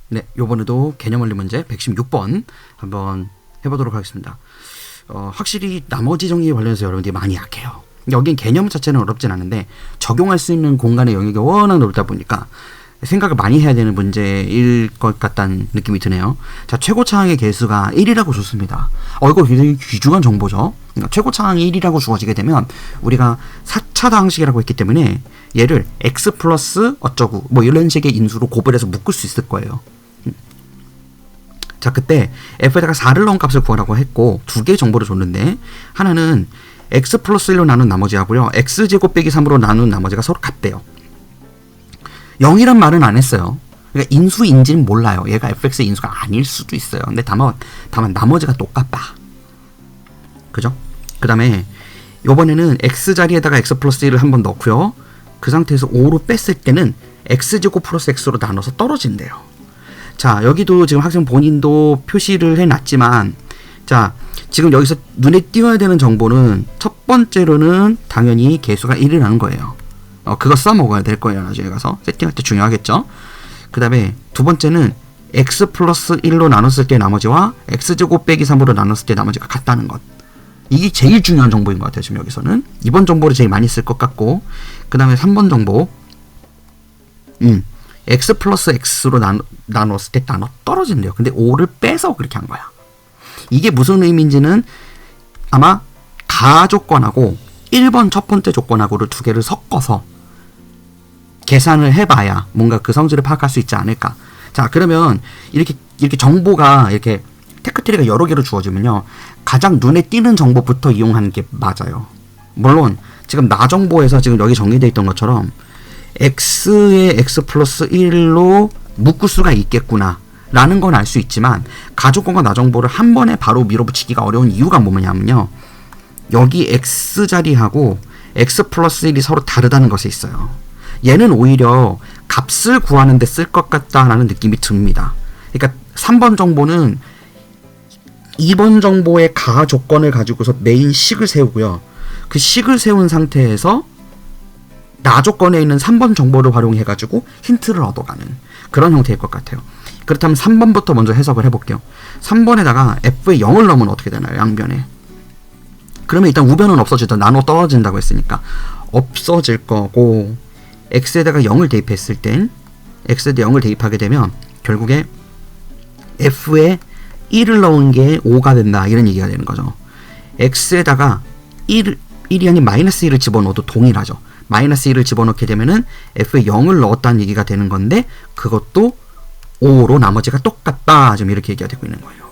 네, 요번에도 개념원리 문제 116번 한번 해보도록 하겠습니다. 확실히 나머지 정리 관련해서 여러분들이 많이 약해요. 여긴 개념 자체는 어렵진 않은데 적용할 수 있는 공간의 영역이 워낙 넓다 보니까 생각을 많이 해야 되는 문제일 것 같다는 느낌이 드네요. 자, 최고차항의 개수가 1이라고 줬습니다. 이거 굉장히 귀중한 정보죠. 그러니까 최고차항이 1이라고 주어지게 되면 우리가 4차다 항식이라고 했기 때문에 얘를 x 플러스 어쩌고 뭐 이런 식의 인수로 고별해서 묶을 수 있을 거예요. 자, 그때 f에다가 4를 넣은 값을 구하라고 했고 두 개의 정보를 줬는데 하나는 x 플러스 1로 나눈 나머지 하고요, x제곱 빼기 3으로 나눈 나머지가 서로 같대요. 0이란 말은 안 했어요. 그러니까 인수인지는 몰라요. 얘가 fx의 인수가 아닐 수도 있어요. 근데 다만 나머지가 똑같다. 그죠? 그 다음에 요번에는 x 자리에다가 x 플러스 1을 한번 넣고요, 그 상태에서 5로 뺐을 때는 x제곱 플러스 x로 나눠서 떨어진대요. 자, 여기도 지금 학생 본인도 표시를 해놨지만, 자, 지금 여기서 눈에 띄어야 되는 정보는 첫 번째로는 당연히 개수가 1이라는 거예요. 그거 써먹어야 될 거예요. 나중에 가서 세팅할 때 중요하겠죠. 그 다음에 두 번째는 x 플러스 1로 나눴을 때 나머지와 x제곱 빼기 3으로 나눴을 때 나머지가 같다는 것. 이게 제일 중요한 정보인 것 같아요. 지금 여기서는 이번 정보를 제일 많이 쓸 것 같고, 그 다음에 3번 정보 x 플러스 x로 나눴을 때 나눠 떨어진대요. 근데 5를 빼서 그렇게 한 거야. 이게 무슨 의미인지는 아마 가조건하고 1번 첫 번째 조건하고를 두 개를 섞어서 계산을 해봐야 뭔가 그 성질을 파악할 수 있지 않을까. 자, 그러면 이렇게 정보가 이렇게 테크트리가 여러 개로 주어지면요, 가장 눈에 띄는 정보부터 이용하는 게 맞아요. 물론 지금 나 정보에서 지금 여기 정리되어 있던 것처럼 x에 x 플러스 1로 묶을 수가 있겠구나 라는 건 알 수 있지만, 가조건과 나 정보를 한 번에 바로 밀어붙이기가 어려운 이유가 뭐냐면요, 여기 x 자리하고 x 플러스 1이 서로 다르다는 것에 있어요. 얘는 오히려 값을 구하는 데 쓸 것 같다라는 느낌이 듭니다. 그러니까 3번 정보는 2번 정보의 가조건을 가지고서 메인 식을 세우고요, 그 식을 세운 상태에서 나 조건에 있는 3번 정보를 활용해가지고 힌트를 얻어가는 그런 형태일 것 같아요. 그렇다면 3번부터 먼저 해석을 해볼게요. 3번에다가 f에 0을 넣으면 어떻게 되나요? 양변에. 그러면 일단 우변은 없어지다, 나눠 떨어진다고 했으니까 없어질 거고, x에다가 0을 대입했을 땐 x에다 0을 대입하게 되면 결국에 f에 1을 넣은 게 5가 된다, 이런 얘기가 되는 거죠. x에다가 1이 아닌 마이너스 1을 집어넣어도 동일하죠. 마이너스 1을 집어넣게 되면은 f에 0을 넣었다는 얘기가 되는 건데, 그것도 5로 나머지가 똑같다, 좀 이렇게 얘기가 되고 있는 거예요.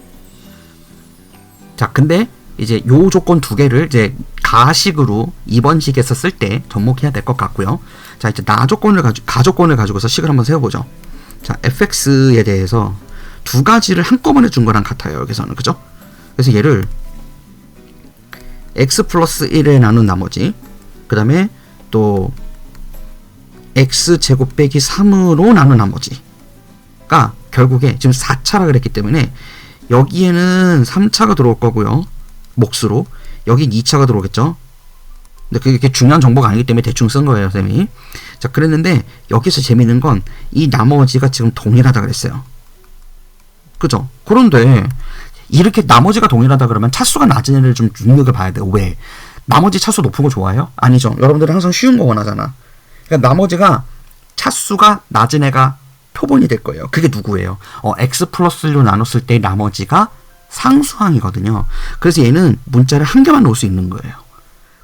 자, 근데 이제 요 조건 두 개를 이제 가식으로 2번 식에서 쓸 때 접목해야 될 것 같고요. 자, 이제 가조건을 가지고서 식을 한번 세워보죠. 자, fx에 대해서 두 가지를 한꺼번에 준 거랑 같아요, 여기서는. 그죠? 그래서 얘를 x 플러스 1에 나눈 나머지, 그 다음에 또 x제곱 빼기 3으로 나눈 나머지가 결국에 지금 4차라 그랬기 때문에 여기에는 3차가 들어올 거고요, 몫으로. 여긴 2차가 들어오겠죠. 근데 그게 중요한 정보가 아니기 때문에 대충 쓴 거예요, 쌤이. 자, 그랬는데 여기서 재밌는 건 이 나머지가 지금 동일하다 그랬어요. 그죠? 그런데 이렇게 나머지가 동일하다 그러면 차수가 낮은 애를 좀 눈여겨 봐야 돼요. 왜? 나머지 차수 높은 거 좋아해요? 아니죠. 여러분들은 항상 쉬운 거 원하잖아. 그러니까 나머지가 차수가 낮은 애가 표본이 될 거예요. 그게 누구예요? x 플러스 1로 나눴을 때 나머지가 상수항이거든요. 그래서 얘는 문자를 한 개만 놓을 수 있는 거예요.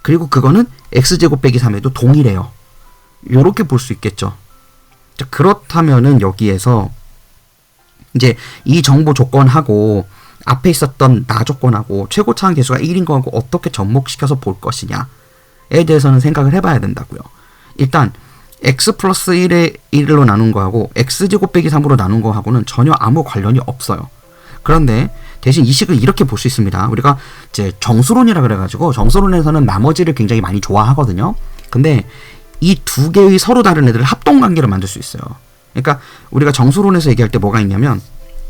그리고 그거는 x제곱 빼기 3에도 동일해요. 요렇게 볼 수 있겠죠. 자, 그렇다면은 여기에서 이제 이 정보 조건하고 앞에 있었던 나 조건하고 최고차항 개수가 1인 거하고 어떻게 접목시켜서 볼 것이냐에 대해서는 생각을 해봐야 된다고요. 일단 x 플러스 1로 나눈 거하고 x제곱 빼기 3으로 나눈 거하고는 전혀 아무 관련이 없어요. 그런데 대신 이 식을 이렇게 볼 수 있습니다. 우리가 이제 정수론이라 그래가지고 정수론에서는 나머지를 굉장히 많이 좋아하거든요. 근데 이 두 개의 서로 다른 애들을 합동관계를 만들 수 있어요. 그러니까 우리가 정수론에서 얘기할 때 뭐가 있냐면,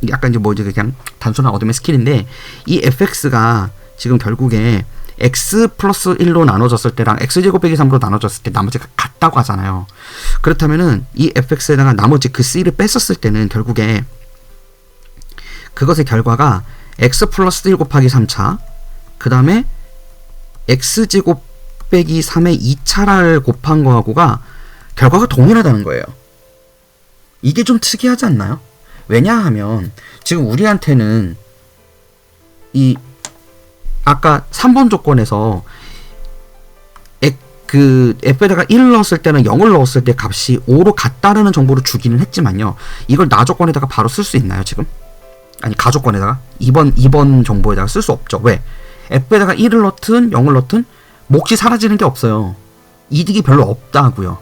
약간 이제 뭐 이제 그냥 단순한 어둠의 스킬인데, 이 fx가 지금 결국에 x 플러스 1로 나눠졌을 때랑 x제곱 빼기 3로 나눠졌을 때 나머지가 같다고 하잖아요. 그렇다면은 이 fx에다가 나머지 그 c를 뺐었을 때는 결국에 그것의 결과가 x 플러스 1 곱하기 3차 그 다음에 x제곱 빼기 3의 2차를 곱한 거하고가 결과가 동일하다는 거예요. 이게 좀 특이하지 않나요? 왜냐하면 지금 우리한테는 이 아까 3번 조건에서 그 f에다가 1을 넣었을 때는 0을 넣었을 때 값이 5로 같다라는 정보를 주기는 했지만요. 이걸 나 조건에다가 바로 쓸 수 있나요, 지금? 아니, 가 조건에다가 2번 정보에다가 쓸 수 없죠. 왜? f에다가 1을 넣든 0을 넣든 몫이 사라지는 게 없어요. 이득이 별로 없다고요.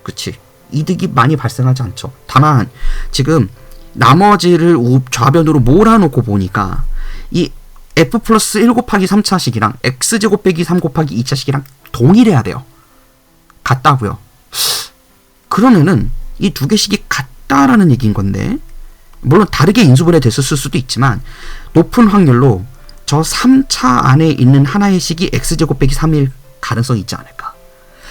그치? 이득이 많이 발생하지 않죠. 다만 지금 나머지를 좌변으로 몰아놓고 보니까 이 f 플러스 1 곱하기 3차식이랑 x제곱 빼기 3 곱하기 2차식이랑 동일해야 돼요. 같다고요. 그러면은 이 두 개식이 같다라는 얘기인 건데, 물론 다르게 인수분해 됐을 수도 있지만 높은 확률로 저 3차 안에 있는 하나의 식이 x제곱 빼기 3일 가능성이 있지 않을까.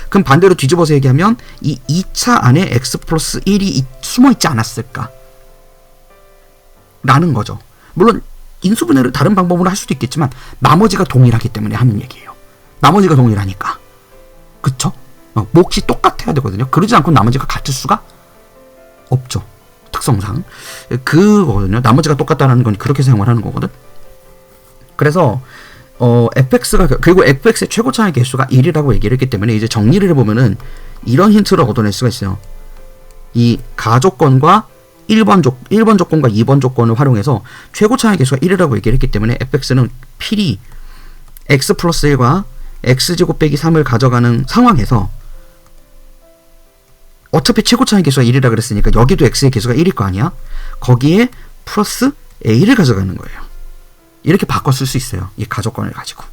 그럼 반대로 뒤집어서 얘기하면 이 2차 안에 x 플러스 1이 숨어 있지 않았을까 라는 거죠. 물론 인수분해를 다른 방법으로 할 수도 있겠지만 나머지가 동일하기 때문에 하는 얘기예요. 나머지가 동일하니까. 그쵸? 몫이 똑같아야 되거든요. 그러지 않고 나머지가 같을 수가 없죠. 특성상. 그거거든요. 나머지가 똑같다는 건 그렇게 사용을 하는 거거든. 그래서 fx가 그리고 fx의 최고차의 개수가 1이라고 얘기를 했기 때문에 이제 정리를 해보면은 이런 힌트를 얻어낼 수가 있어요. 이 가조건과 1번 조건과 2번 조건을 활용해서 최고차의 개수가 1이라고 얘기를 했기 때문에 fx는 필히 x 플러스 1과 x제곱 빼기 3을 가져가는 상황에서 어차피 최고차의 개수가 1이라 그랬으니까 여기도 x의 개수가 1일 거 아니야? 거기에 플러스 a를 가져가는 거예요. 이렇게 바꿔 쓸 수 있어요. 이 가조건을 가지고.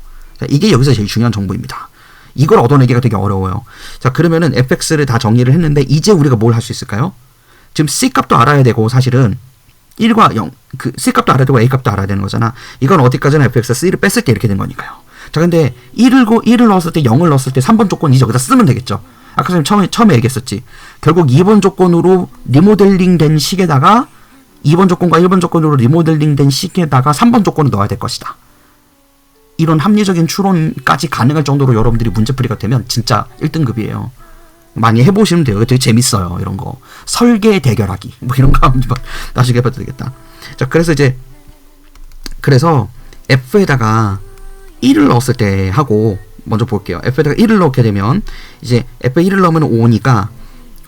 자, 이게 여기서 제일 중요한 정보입니다. 이걸 얻어내기가 되게 어려워요. 자, 그러면은 fx를 다 정리를 했는데 이제 우리가 뭘 할 수 있을까요? 지금 c 값도 알아야 되고 사실은 1과 0, 그 c 값도 알아야 되고 a 값도 알아야 되는 거잖아. 이건 어디까지나 fx가 c를 뺐을 때 이렇게 된 거니까요. 자, 근데 1을 넣었을 때 0을 넣었을 때 3번 조건 이제 여기다 쓰면 되겠죠. 아까 선생님 처음에 얘기했었지. 결국 2번 조건으로 리모델링 된 식에다가 2번 조건과 1번 조건으로 리모델링 된 식에다가 3번 조건을 넣어야 될 것이다. 이런 합리적인 추론까지 가능할 정도로 여러분들이 문제풀이가 되면 진짜 1등급이에요. 많이 해보시면 돼요. 되게 재밌어요. 이런 거. 설계 대결하기. 뭐 이런 거 한번 나중에 해봐도 되겠다. 자, 그래서 f에다가 1을 넣었을 때 하고 먼저 볼게요. f에다가 1을 넣게 되면 이제 f에 1을 넣으면 5니까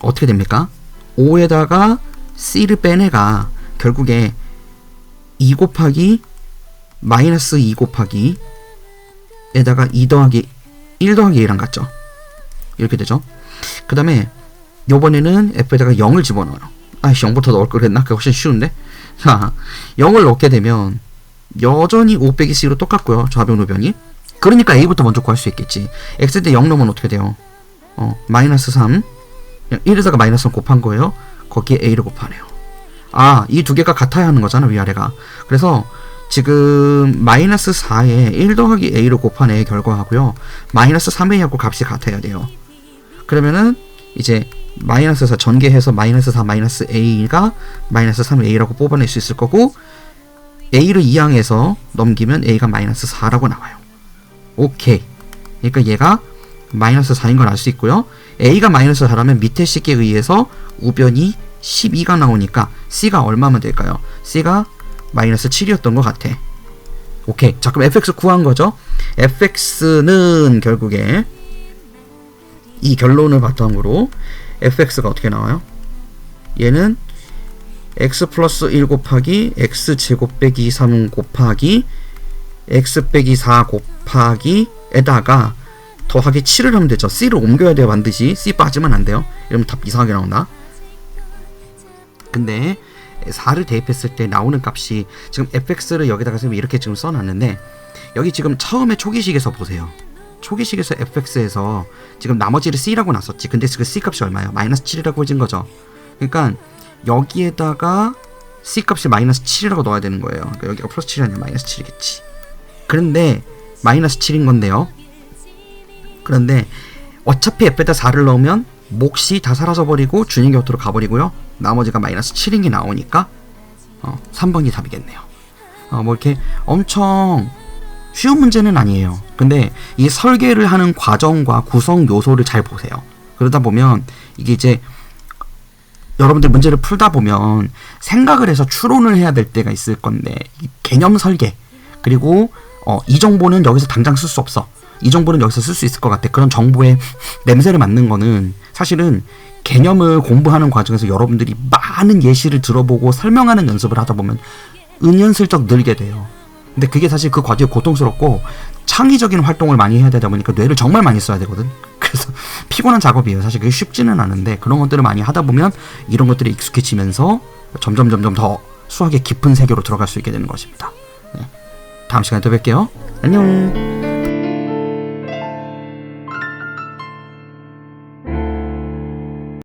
어떻게 됩니까? 5에다가 c를 뺀 애가 결국에 2 곱하기 마이너스 2 곱하기 에다가 2 더하기 1 더하기 1이랑 같죠. 이렇게 되죠. 그 다음에 요번에는 f에다가 0을 집어넣어요. 아이씨, 0부터 넣을 걸 그랬나? 그게 훨씬 쉬운데. 자, 0을 넣게 되면 여전히 5 빼기 c로 똑같고요. 좌변 우변이. 그러니까 a부터 먼저 구할 수 있겠지. x 때 0 넣으면 어떻게 돼요? 마이너스 3 1에다가 마이너스 3 곱한 거예요. 거기에 a를 곱하네요. 아, 이 두 개가 같아야 하는 거잖아, 위아래가. 그래서 지금 마이너스 4에 1 더하기 a를 곱한 애의 결과하고요, 마이너스 3a하고 값이 같아야 돼요. 그러면은 이제 마이너스 4 전개해서 마이너스 4 마이너스 a가 마이너스 3a라고 뽑아낼 수 있을 거고, a를 이항해서 넘기면 a가 마이너스 4라고 나와요. 오케이. 그러니까 얘가 마이너스 4인 걸 알 수 있고요. a가 마이너스 4라면 밑에 식에 의해서 우변이 12가 나오니까 c가 얼마면 될까요? c가 마이너스 7이었던 것 같아. 오케이. 자, 그럼 fx 구한 거죠. fx는 결국에 이 결론을 바탕으로 fx가 어떻게 나와요? 얘는 x 플러스 1 곱하기 x 제곱 빼기 3 곱하기 x 빼기 4 곱하기 에다가 더하기 7을 하면 되죠. c를 옮겨야 돼요. 반드시 c 빠지면 안 돼요. 이러면 답 이상하게 나온다. 근데 4를 대입했을 때 나오는 값이 지금 fx를 여기다가 지금 이렇게 지금 써놨는데, 여기 지금 처음에 초기식에서 보세요. 초기식에서 fx에서 지금 나머지를 c라고 놨었지. 근데 그 c 값이 얼마예요? 마이너스 7이라고 해진 거죠. 그러니까 여기에다가 c 값이 마이너스 7이라고 넣어야 되는 거예요. 그러니까 여기가 플러스 7이 아니라 마이너스 7이겠지. 그런데 마이너스 7인 건데요. 그런데 어차피 F에다 4를 넣으면 몫이 다 사라져버리고 준위 곁으로 가버리고요. 나머지가 마이너스 7인 게 나오니까 3번이 답이겠네요. 뭐 이렇게 엄청 쉬운 문제는 아니에요. 근데 이 설계를 하는 과정과 구성 요소를 잘 보세요. 그러다 보면 이게 이제 여러분들 문제를 풀다 보면 생각을 해서 추론을 해야 될 때가 있을 건데, 이 개념 설계, 그리고 이 정보는 여기서 당장 쓸 수 없어, 이 정보는 여기서 쓸 수 있을 것 같아, 그런 정보의 냄새를 맡는 거는 사실은 개념을 공부하는 과정에서 여러분들이 많은 예시를 들어보고 설명하는 연습을 하다 보면 은연슬쩍 늘게 돼요. 근데 그게 사실 그 과정이 고통스럽고 창의적인 활동을 많이 해야 되다 보니까 뇌를 정말 많이 써야 되거든. 그래서 피곤한 작업이에요. 사실 그게 쉽지는 않은데, 그런 것들을 많이 하다 보면 이런 것들이 익숙해지면서 점점 더 수학의 깊은 세계로 들어갈 수 있게 되는 것입니다. 네. 다음 시간에 또 뵐게요. 안녕.